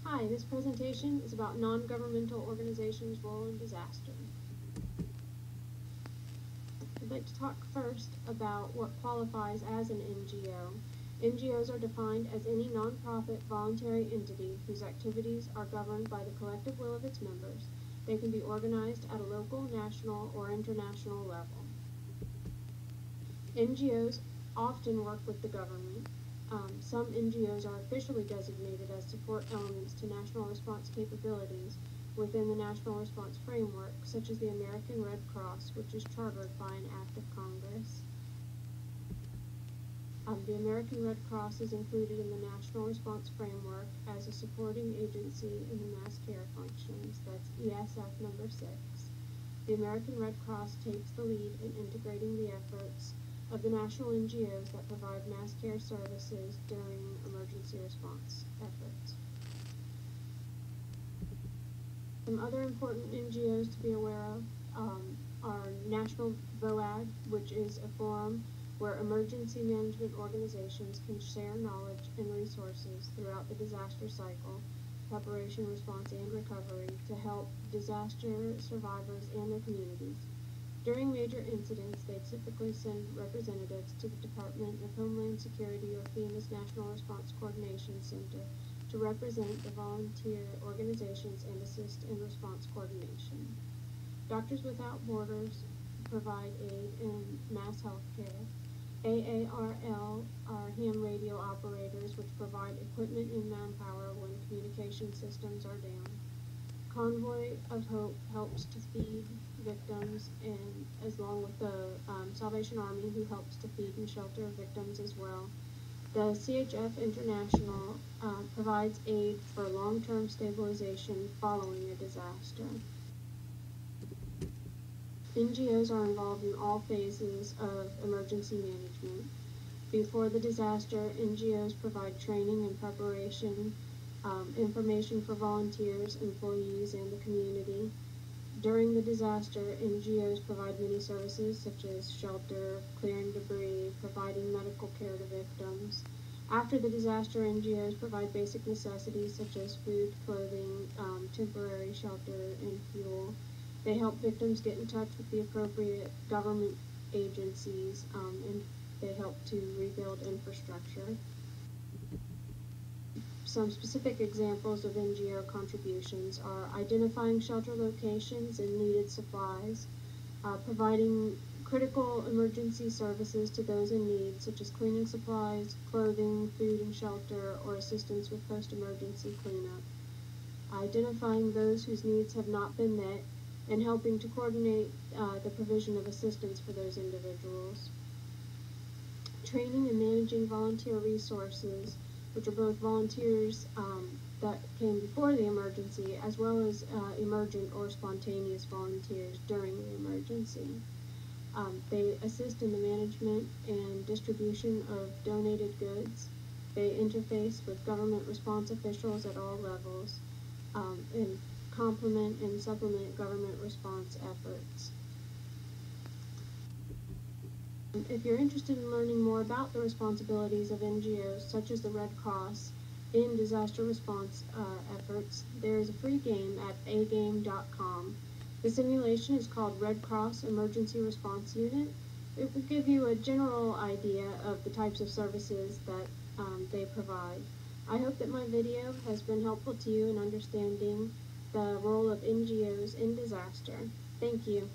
Hi, this presentation is about non-governmental organizations' role in disaster. I'd like to talk first about what qualifies as an NGO. NGOs are defined as any nonprofit voluntary entity whose activities are governed by the collective will of its members. They can be organized at a local, national, or international level. NGOs often work with the government. Some NGOs are officially designated as support elements to national response capabilities within the National Response Framework, such as the American Red Cross, which is chartered by an act of Congress. The American Red Cross is included in the National Response Framework as a supporting agency in the mass care functions. That's ESF number 6. The American Red Cross takes the lead in integrating the efforts of the national NGOs that provide mass care services during emergency response efforts. Some other important NGOs to be aware of are National VOAG, which is a forum where emergency management organizations can share knowledge and resources throughout the disaster cycle, preparation, response, and recovery to help disaster survivors and their communities. During major incidents, they typically send representatives to the Department of Homeland Security or FEMA's National Response Coordination Center to represent the volunteer organizations and assist in response coordination. Doctors Without Borders provide aid in mass health care. AARL are ham radio operators which provide equipment and manpower when communication systems are down. Convoy of Hope helps to feed victims, and along with the Salvation Army, who helps to feed and shelter victims as well. The CHF International provides aid for long-term stabilization following a disaster. NGOs are involved in all phases of emergency management. Before the disaster, NGOs provide training and preparation, information for volunteers, employees, and the community. During the disaster, NGOs provide many services such as shelter, clearing debris, providing medical care to victims. After the disaster, NGOs provide basic necessities such as food, clothing, temporary shelter, and fuel. They help victims get in touch with the appropriate government agencies, and they help to rebuild infrastructure. Some specific examples of NGO contributions are identifying shelter locations and needed supplies, providing critical emergency services to those in need, such as cleaning supplies, clothing, food and shelter, or assistance with post-emergency cleanup, identifying those whose needs have not been met, and helping to coordinate the provision of assistance for those individuals. Training and managing volunteer resources, which are both volunteers that came before the emergency, as well as emergent or spontaneous volunteers during the emergency. They assist in the management and distribution of donated goods. They interface with government response officials at all levels, and complement and supplement government response efforts. If you're interested in learning more about the responsibilities of NGOs, such as the Red Cross, in disaster response efforts, there is a free game at agame.com. The simulation is called Red Cross Emergency Response Unit. It will give you a general idea of the types of services that they provide. I hope that my video has been helpful to you in understanding the role of NGOs in disaster. Thank you.